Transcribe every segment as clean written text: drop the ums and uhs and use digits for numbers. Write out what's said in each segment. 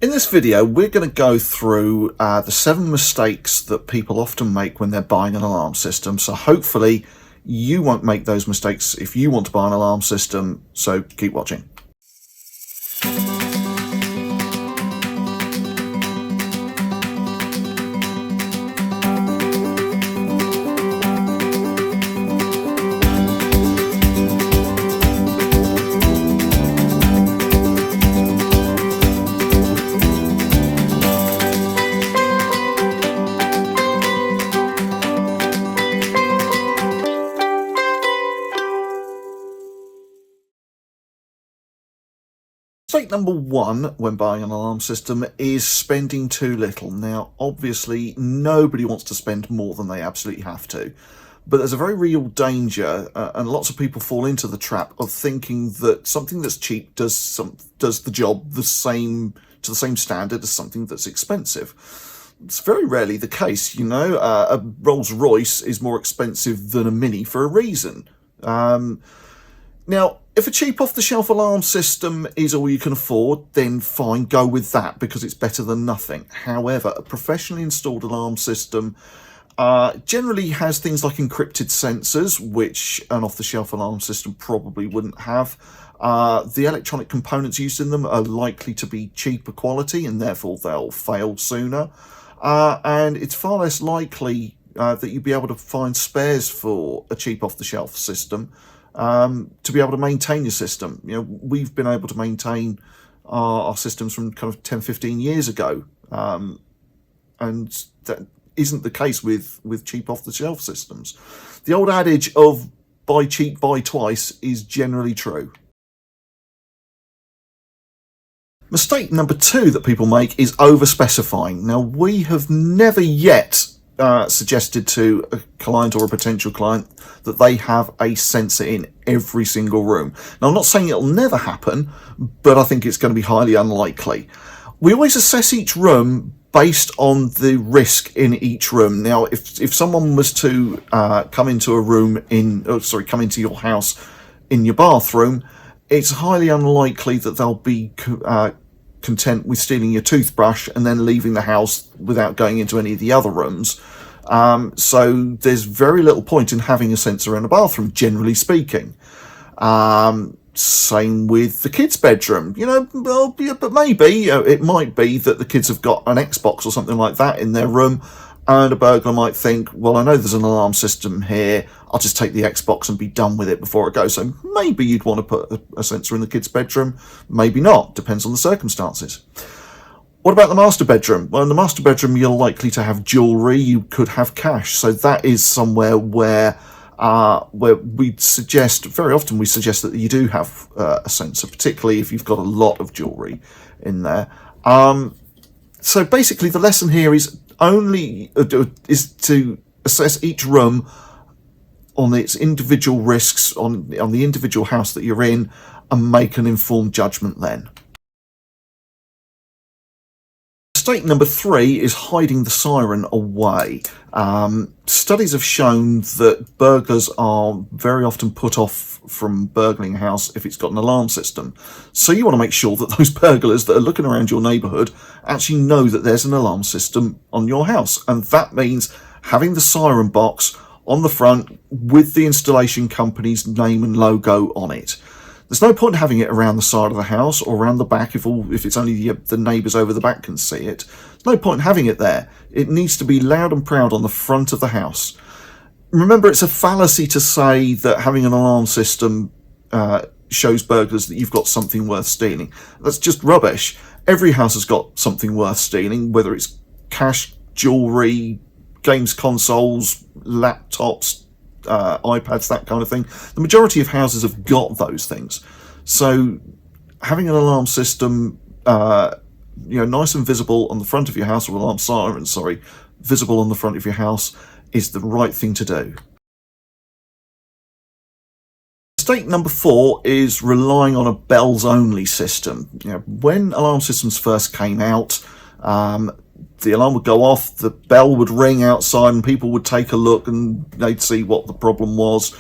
In this video, we're going to go through the 7 mistakes that people often make when they're buying an alarm system. So hopefully you won't make those mistakes if you want to buy an alarm system. So keep watching. Mistake number 1 when buying an alarm system is spending too little. Now, obviously, nobody wants to spend more than they absolutely have to, but there's a very real danger, and lots of people fall into the trap of thinking that something that's cheap does the job to the same standard as something that's expensive. It's very rarely the case, you know. A Rolls Royce is more expensive than a Mini for a reason. Now, if a cheap off-the-shelf alarm system is all you can afford, then fine, go with that because it's better than nothing. However, a professionally installed alarm system generally has things like encrypted sensors, which an off-the-shelf alarm system probably wouldn't have. The electronic components used in them are likely to be cheaper quality and therefore they'll fail sooner. And it's far less likely that you'll be able to find spares for a cheap off-the-shelf system to be able to maintain your system. You know, we've been able to maintain our systems from kind of 10-15 years ago, and that isn't the case with cheap off-the-shelf systems. The old adage of buy cheap, buy twice is generally true. Mistake number 2 that people make is over-specifying. Now, we have never yet suggested to a client or a potential client that they have a sensor in every single room. Now, I'm not saying it'll never happen, but I think it's going to be highly unlikely. We always assess each room based on the risk in each room. Now, if someone was to come into your house in your bathroom, it's highly unlikely that they'll be content with stealing your toothbrush and then leaving the house without going into any of the other rooms. So there's very little point in having a sensor in a bathroom, generally speaking. Same with the kids' bedroom. You know, well, yeah, but maybe it might be that the kids have got an Xbox or something like that in their room, and a burglar might think, well, I know there's an alarm system here, I'll just take the Xbox and be done with it before it goes. So maybe you'd want to put a sensor in the kids' bedroom, maybe not, depends on the circumstances. What about the master bedroom? Well, in the master bedroom, you're likely to have jewellery, you could have cash, so that is somewhere where we suggest, very often we suggest that you do have a sensor, particularly if you've got a lot of jewellery in there. So basically the lesson here is to assess each room on its individual risks, on the individual house that you're in, and make an informed judgment then. Mistake number 3 is hiding the siren away. Studies have shown that burglars are very often put off from burgling a house if it's got an alarm system. So you want to make sure that those burglars that are looking around your neighbourhood actually know that there's an alarm system on your house. And that means having the siren box on the front with the installation company's name and logo on it. There's no point having it around the side of the house or around the back if it's only the neighbours over the back can see it. There's no point having it there. It needs to be loud and proud on the front of the house. Remember, it's a fallacy to say that having an alarm system shows burglars that you've got something worth stealing. That's just rubbish. Every house has got something worth stealing, whether it's cash, jewellery, games consoles, laptops, iPads, that kind of thing. The majority of houses have got those things. So having an alarm system, nice and visible on the front of your house, or alarm siren, visible on the front of your house, is the right thing to do. Mistake number 4 is relying on a bells only system. You know, when alarm systems first came out, the alarm would go off, the bell would ring outside, and people would take a look and they'd see what the problem was.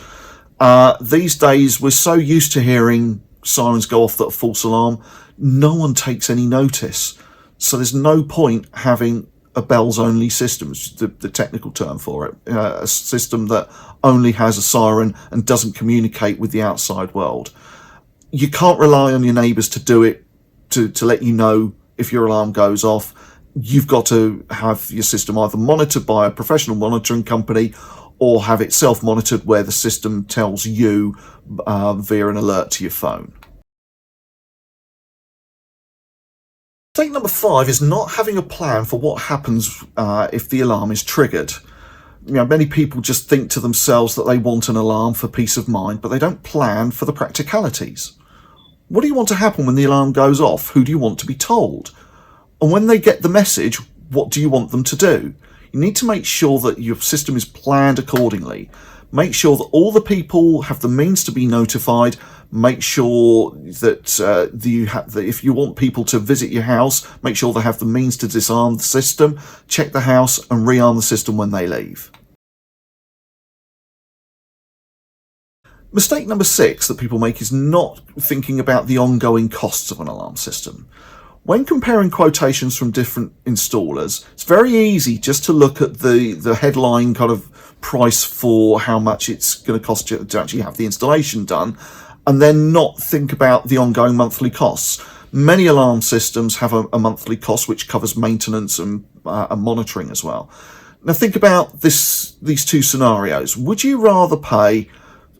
These days, we're so used to hearing sirens go off that are false alarm, no one takes any notice. So there's no point having a bells only system, which is the technical term for it, a system that only has a siren and doesn't communicate with the outside world. You can't rely on your neighbours to do it, to let you know if your alarm goes off. You've got to have your system either monitored by a professional monitoring company or have it self-monitored where the system tells you via an alert to your phone. Mistake number 5 is not having a plan for what happens if the alarm is triggered. Many people just think to themselves that they want an alarm for peace of mind, but they don't plan for the practicalities. What do you want to happen when the alarm goes off? Who do you want to be told? And when they get the message, what do you want them to do? You need to make sure that your system is planned accordingly. Make sure that all the people have the means to be notified. Make sure that if you want people to visit your house, make sure they have the means to disarm the system, check the house and rearm the system when they leave. Mistake number 6 that people make is not thinking about the ongoing costs of an alarm system. When comparing quotations from different installers, it's very easy just to look at the headline kind of price for how much it's going to cost you to actually have the installation done, and then not think about the ongoing monthly costs. Many alarm systems have a monthly cost which covers maintenance and monitoring as well. Now think about these two scenarios. Would you rather pay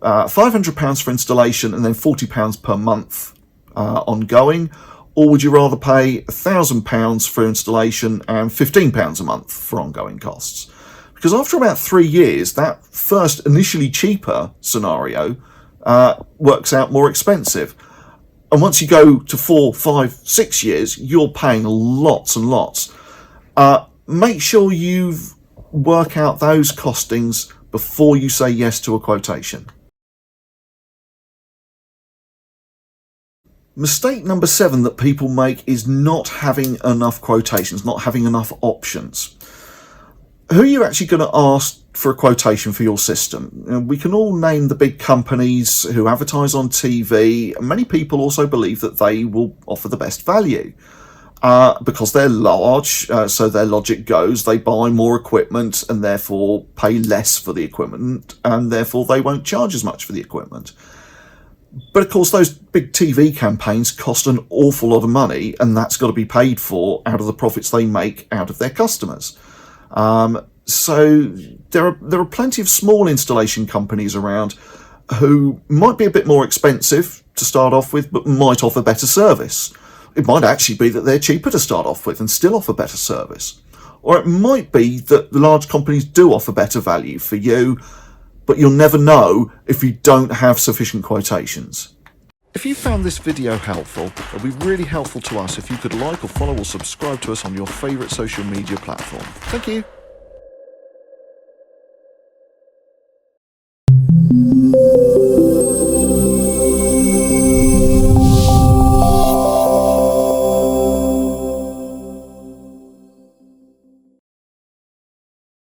£500 for installation and then £40 per month ongoing, or would you rather pay £1,000 for installation and £15 a month for ongoing costs? Because after about 3 years, that first initially cheaper scenario works out more expensive. And once you go to 4, 5, 6 years, you're paying lots and lots. Make sure you work out those costings before you say yes to a quotation. Mistake number 7 that people make is not having enough quotations, not having enough options. Who are you actually going to ask for a quotation for your system? We can all name the big companies who advertise on TV. Many people also believe that they will offer the best value. Because they're large, so their logic goes, they buy more equipment and therefore pay less for the equipment, and therefore they won't charge as much for the equipment. But of course, those big TV campaigns cost an awful lot of money, and that's got to be paid for out of the profits they make out of their customers. So there are plenty of small installation companies around who might be a bit more expensive to start off with, but might offer better service. It might actually be that they're cheaper to start off with and still offer better service. Or it might be that large companies do offer better value for you, but you'll never know if you don't have sufficient quotations. If you found this video helpful, it would be really helpful to us if you could like or follow or subscribe to us on your favourite social media platform. Thank you.